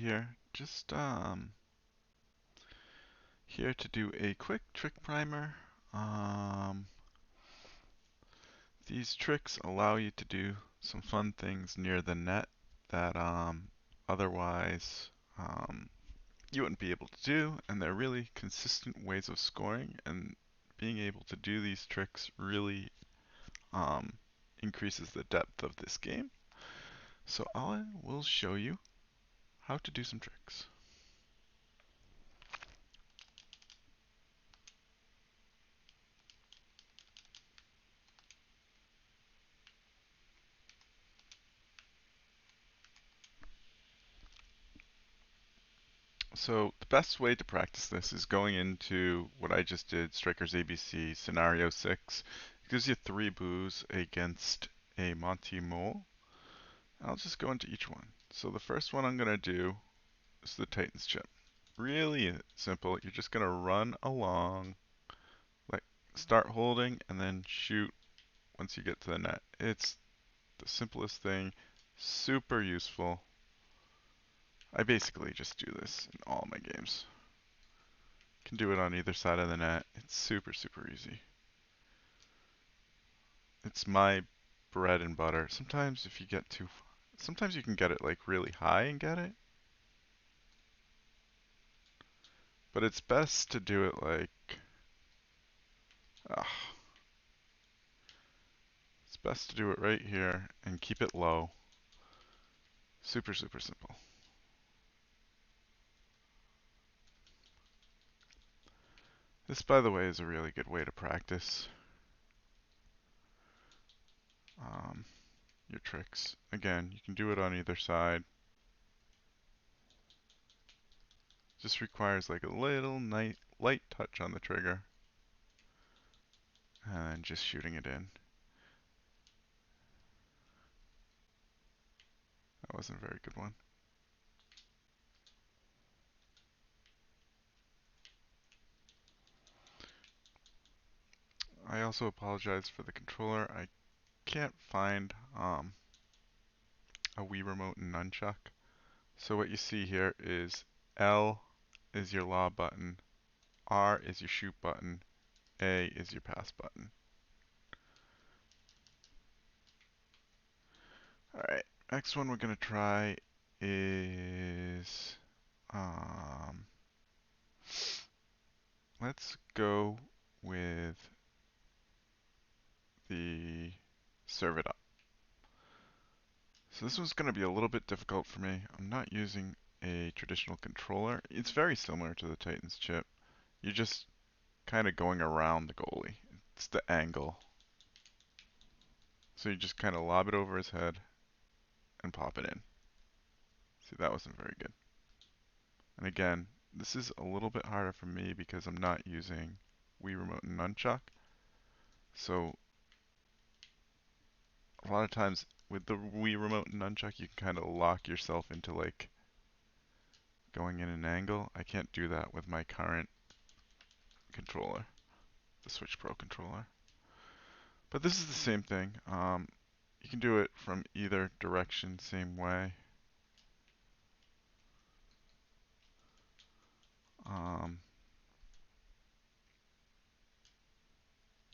here. Just here to do a quick trick primer. Um, these tricks allow you to do some fun things near the net that otherwise you wouldn't be able to do, and they're really consistent ways of scoring. And being able to do these tricks really um, increases the depth of this game. So I will show you how to do some tricks. So the best way to practice this is going into what I just did, Strikers ABC Scenario 6. It gives you 3 boos against a Monty Mole. I'll just go into each one. So the first one I'm going to do is the Titan's Chip. Really simple. You're just going to run along, like start holding, and then shoot once you get to the net. It's the simplest thing, super useful. I basically just do this in all my games. Can do it on either side of the net. It's super, super easy. It's my bread and butter. Sometimes if you get too, sometimes you can get it like really high and get it. But it's best to do it like, uh, it's best to do it right here and keep it low. Super, super simple. This, by the way, is a really good way to practice um, your tricks. Again, you can do it on either side. Just requires like a little light touch on the trigger and just shooting it in. That wasn't a very good one. I also apologize for the controller. I can't find a Wii remote and nunchuck. So what you see here is L is your law button, R is your shoot button, A is your pass button. Alright, next one we're going to try is, um, let's go with the serve it up. So this one's going to be a little bit difficult for me. I'm not using a traditional controller. It's very similar to the Titan's chip. You're just kind of going around the goalie. It's the angle. So you just kind of lob it over his head and pop it in. See, that wasn't very good. And again, this is a little bit harder for me because I'm not using Wii Remote and Nunchuck. So a lot of times with the Wii Remote and Nunchuck, you can kind of lock yourself into like going in an angle. I can't do that with my current controller, the Switch Pro controller. But this is the same thing. You can do it from either direction, same way. Um,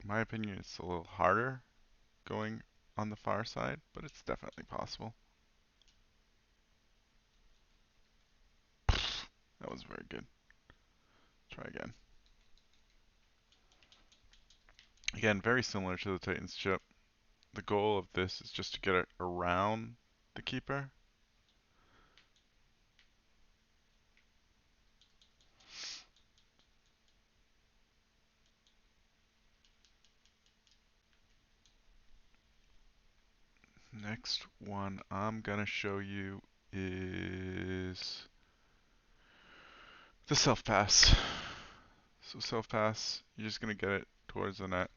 in my opinion, it's a little harder going on the far side, but it's definitely possible. That was very good. Try again. Again, very similar to the Titan's chip. The goal of this is just to get it around the keeper. Next one I'm gonna show you is the self pass. So self pass, you're just gonna get it towards the net.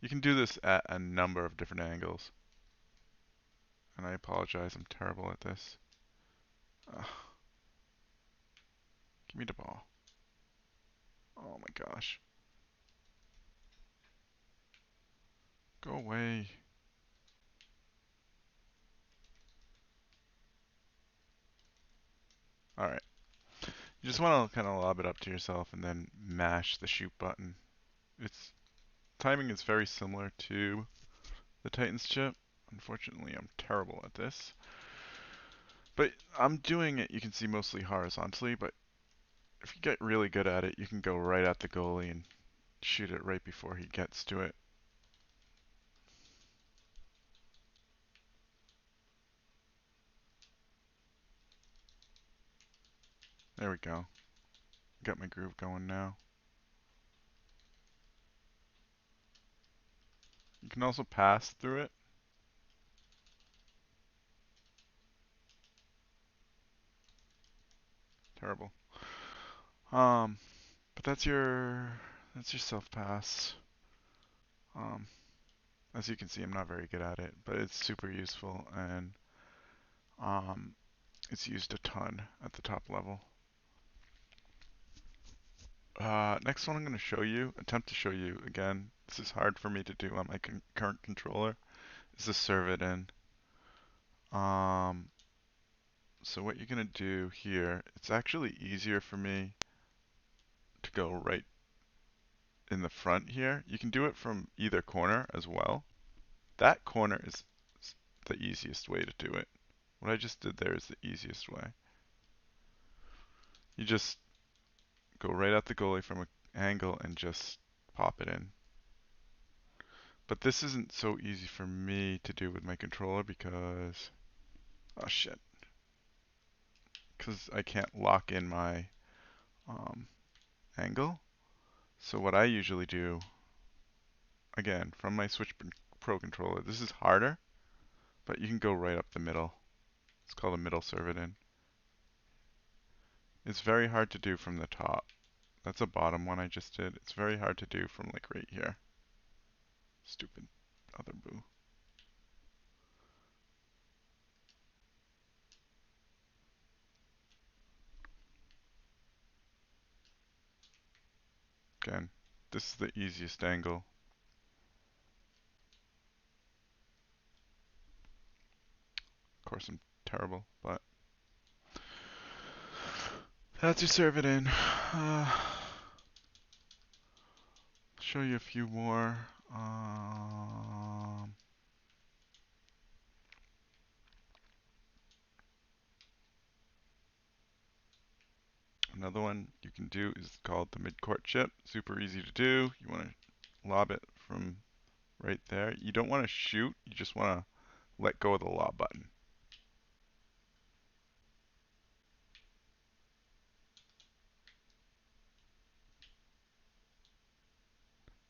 You can do this at a number of different angles. And I apologize, I'm terrible at this. Ugh. Give me the ball. Oh my gosh. Go away. Alright. You just want to kind of lob it up to yourself and then mash the shoot button. Its timing is very similar to the Titan's chip. Unfortunately, I'm terrible at this. But I'm doing it, you can see, mostly horizontally, but if you get really good at it, you can go right at the goalie and shoot it right before he gets to it. There we go. Got my groove going now. You can also pass through it. Terrible. But that's your self pass. Um, as you can see, I'm not very good at it, but it's super useful and um, it's used a ton at the top level. Next one I'm going to show you, attempt to show you again. This is hard for me to do on my current controller. Is to serve it in. Um, so what you're going to do here, it's actually easier for me to go right in the front here. You can do it from either corner as well. That corner is the easiest way to do it. What I just did there is the easiest way. You just go right at the goalie from an angle and just pop it in. But this isn't so easy for me to do with my controller because, oh shit, because I can't lock in my um, angle. So what I usually do, again, from my Switch Pro controller, this is harder, but you can go right up the middle. It's called a middle serve it in. It's very hard to do from the top. That's a bottom one I just did. It's very hard to do from like right here. Stupid other boo. Again, this is the easiest angle. Of course I'm terrible, but that's your serve it in. Show you a few more. Another one you can do is called the mid-court chip. Super easy to do. You want to lob it from right there. You don't want to shoot. You just want to let go of the lob button.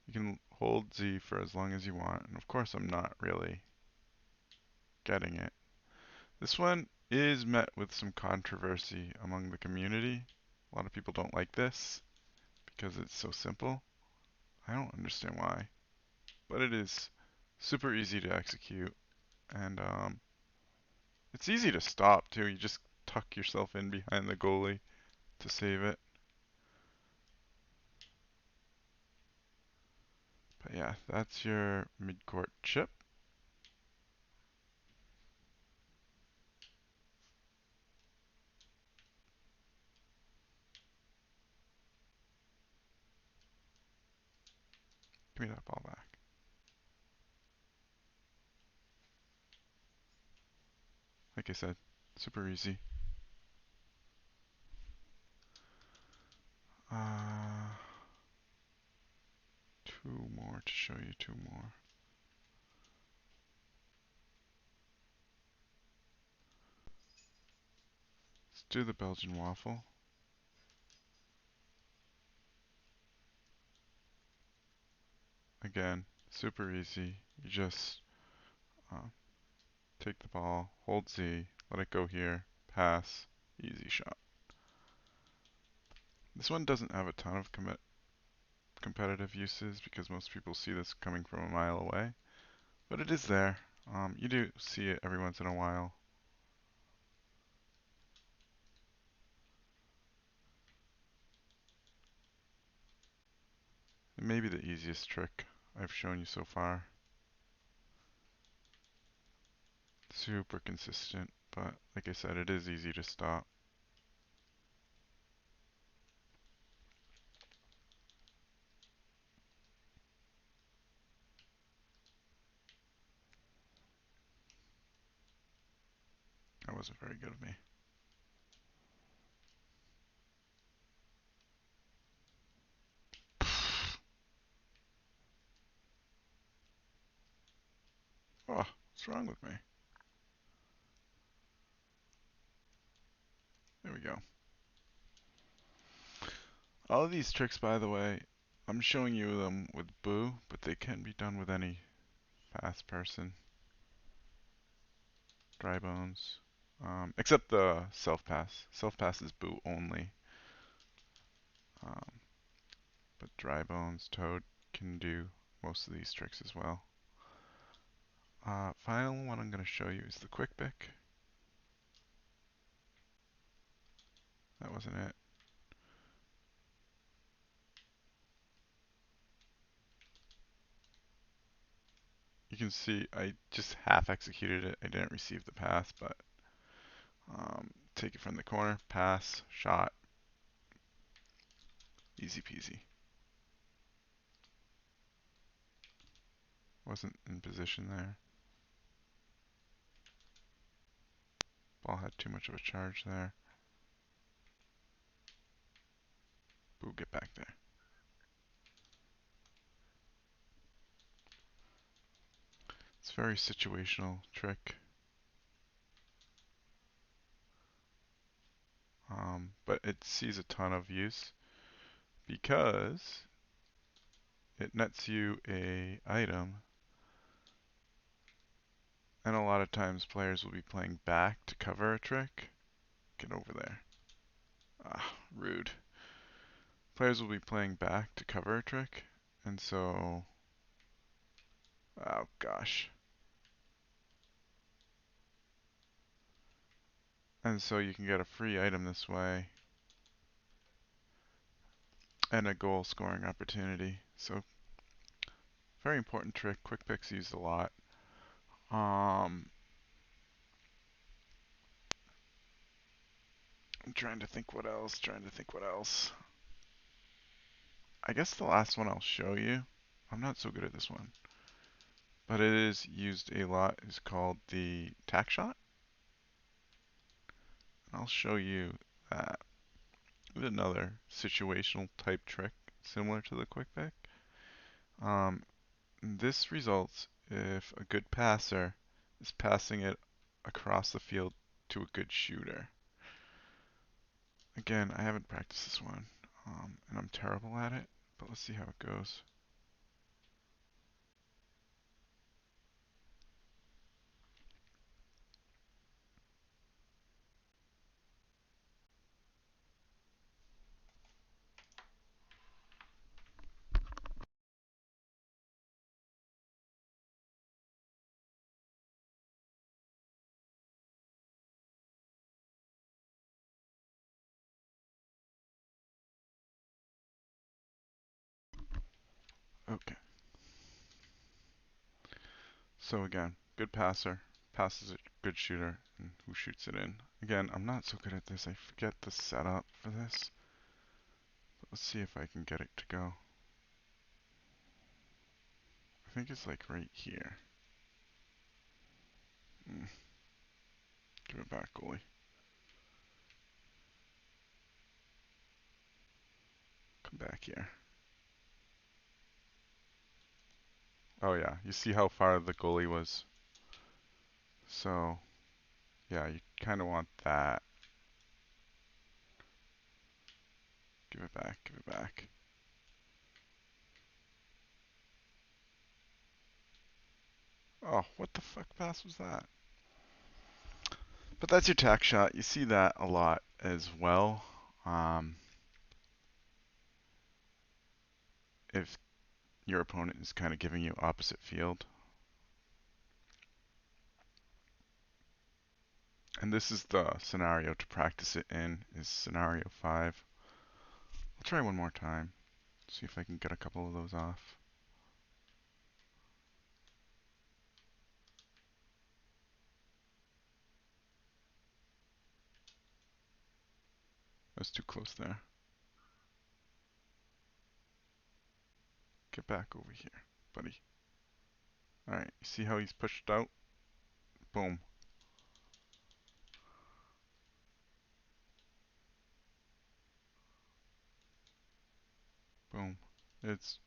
You can hold Z for as long as you want. And of course I'm not really getting it. This one is met with some controversy among the community. A lot of people don't like this because it's so simple. I don't understand why, but it is super easy to execute, and it's easy to stop too. You just tuck yourself in behind the goalie to save it. But yeah, that's your mid-court chip. Give me that ball back. Like I said, super easy. Uh, two more to show you, two more. Let's do the Belgian Waffle. Again, super easy. You just uh, take the ball, hold Z, let it go here, pass, easy shot. This one doesn't have a ton of competitive uses because most people see this coming from a mile away, but it is there. You do see it every once in a while. It may be the easiest trick I've shown you so far. Super consistent, but like I said, it is easy to stop. wasn't very good of me. Oh, what's wrong with me? There we go. All of these tricks, by the way, I'm showing you them with Boo, but they can be done with any fast person. Dry bones. Except the self-pass. Self-pass is Boo only. Um, but dry bones, Toad can do most of these tricks as well. Final one I'm going to show you is the quick pick. That wasn't it. You can see I just half executed it. I didn't receive the pass, but take it from the corner, pass, shot, easy peasy. Wasn't in position there. Ball had too much of a charge there. Boo, get back there. It's a very situational trick. But it sees a ton of use because it nets you a item, and a lot of times players will be playing back to cover a trick. Get over there. Ah, rude. Players will be playing back to cover a trick, and so, oh gosh. And so you can get a free item this way, and a goal scoring opportunity. So, very important trick. Quick pick's used a lot. I'm trying to think what else. I guess the last one I'll show you. I'm not so good at this one, but it is used a lot. Is called the Tack Shot. And I'll show you that with another situational type trick similar to the quick pick. This results if a good passer is passing it across the field to a good shooter. Again, I haven't practiced this one, and I'm terrible at it, but let's see how it goes. Okay. So again, good passer, passes it, good shooter, and who shoots it in. Again, I'm not so good at this. I forget the setup for this. But let's see if I can get it to go. I think it's like right here. Give it back, goalie. Come back here. Oh yeah, you see how far the goalie was. So yeah, you kind of want that. Give it back, give it back. Oh, what the fuck pass was that? But that's your tack shot. You see that a lot as well. If your opponent is kind of giving you opposite field. And this is the scenario to practice it in, is scenario 5. I'll try one more time. See if I can get a couple of those off. I was too close there. Get back over here, buddy. Alright, you see how he's pushed out? Boom. Boom. It's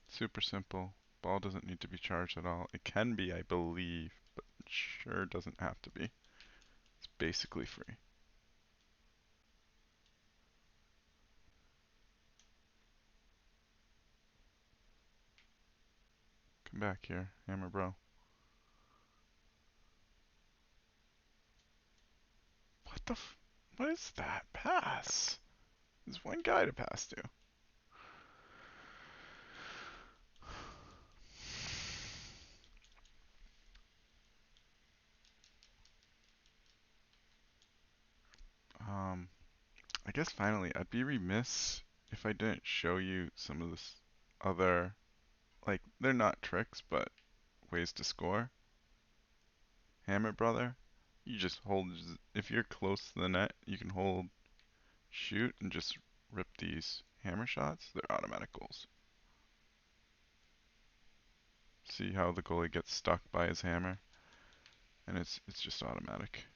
super simple. Ball doesn't need to be charged at all. It can be, I believe, but it sure doesn't have to be. It's basically free. Come back here, hammer bro. What the what is that? Pass. There's one guy to pass to. I guess finally, I'd be remiss if I didn't show you some of this other, like, they're not tricks, but ways to score. Hammer brother, you just hold, if you're close to the net, you can hold shoot and just rip these hammer shots. They're automatic goals. See how the goalie gets stuck by his hammer? And it's just automatic.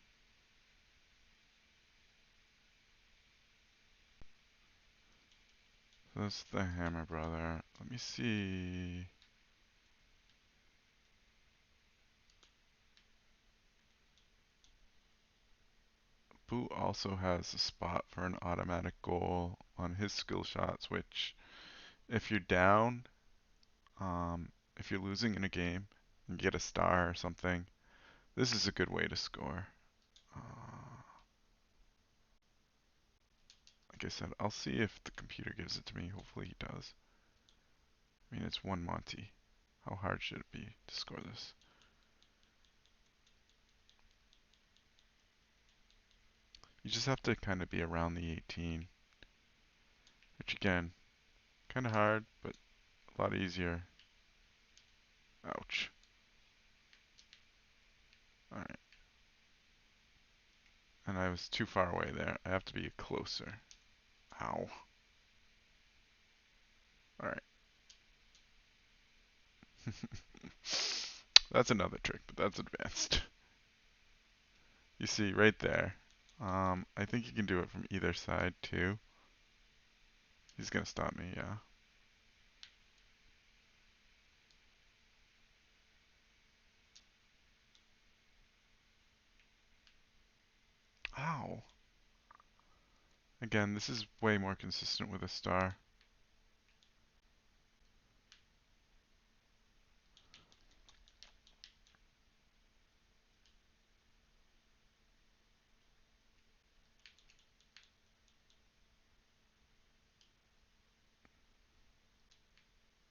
So that's the hammer brother. Let me see. Boo also has a spot for an automatic goal on his skill shots, which if you're down, if you're losing in a game and get a star or something, this is a good way to score. Like I said, I'll see if the computer gives it to me. Hopefully he does. I mean, it's one Monty. How hard should it be to score this? You just have to kind of be around the 18, which again, kind of hard, but a lot easier. Ouch. Alright. And I was too far away there. I have to be closer. Ow. Alright. That's another trick, but that's advanced. You see, right there. I think you can do it from either side too. He's gonna stop me, yeah. Ow. Again, this is way more consistent with a star.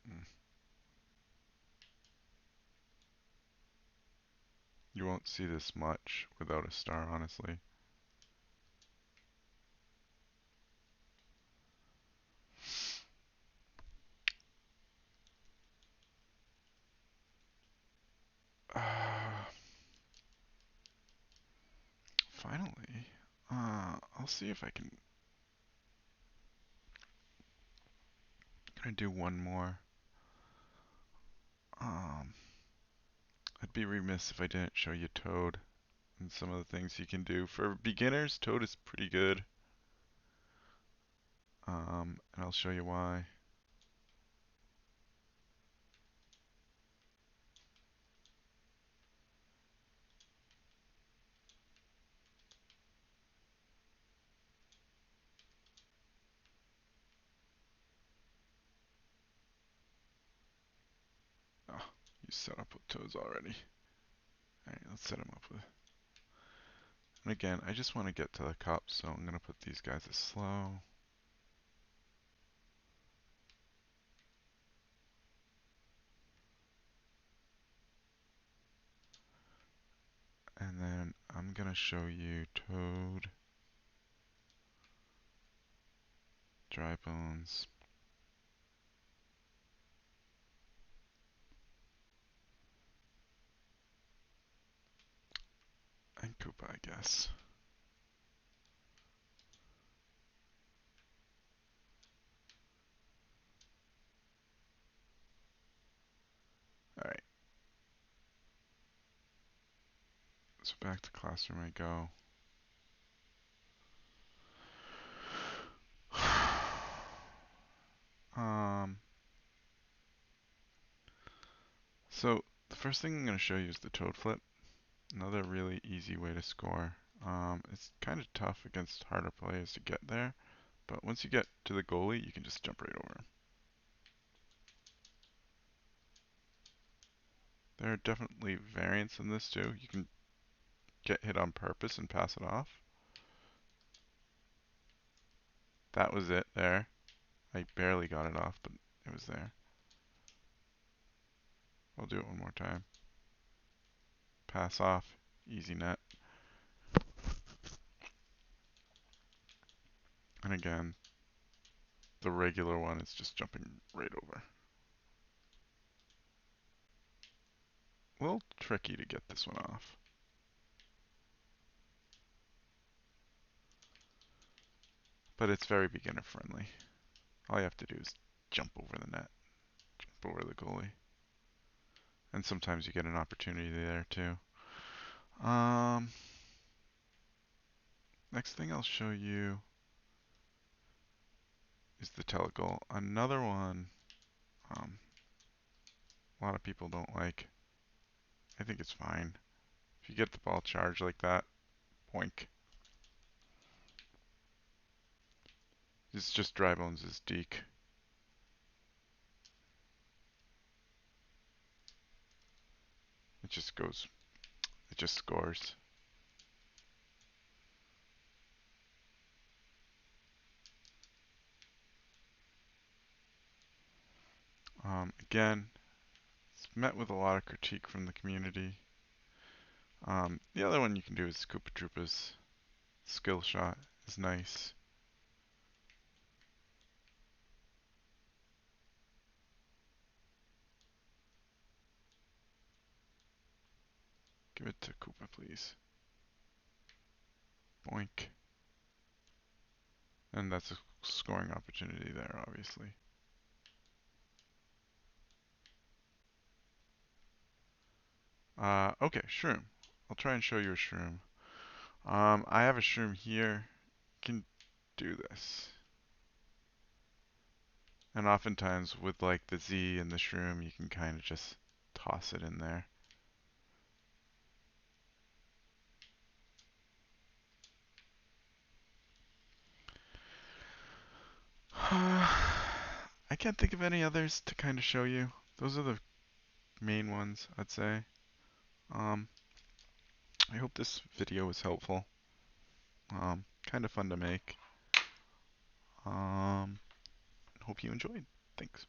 Mm. You won't see this much without a star, honestly. Finally. I'll see if I can. Can I do one more? I'd be remiss if I didn't show you Toad and some of the things you can do. For beginners, Toad is pretty good. And I'll show you why. Oh, you set up with Toads already. Alright, let's set him up with. And again, I just want to get to the cup, so I'm going to put these guys as slow. And then I'm going to show you Toad, Dry Bones, and Koopa, I guess. Alright, so back to classroom I go. So the first thing I'm going to show you is the toad flip. Another really easy way to score. It's kind of tough against harder players to get there, but once you get to the goalie, you can just jump right over him. There are definitely variants in this too. You can get hit on purpose and pass it off. That was it there. I barely got it off, but it was there. I'll do it one more time. Pass off, easy net. And again, the regular one is just jumping right over. A little tricky to get this one off. But it's very beginner friendly. All you have to do is jump over the net, jump over the goalie. And sometimes you get an opportunity there too. Next thing I'll show you is the telegoal. Another one a lot of people don't like. I think it's fine. If you get the ball charged like that, boink. It's just dry bones his deke. It just goes, it just scores. Again, it's met with a lot of critique from the community. The other one you can do is Koopa Troopa's skill shot is nice. Give it to Koopa, please. Boink. And that's a scoring opportunity there, obviously. Okay, shroom. I'll try and show you a shroom. I have a shroom here. Can do this. And oftentimes with like the Z and the shroom, you can kind of just toss it in there. I can't think of any others to kind of show you. Those are the main ones, I'd say. I hope this video was helpful. Kind of fun to make. Hope you enjoyed. Thanks.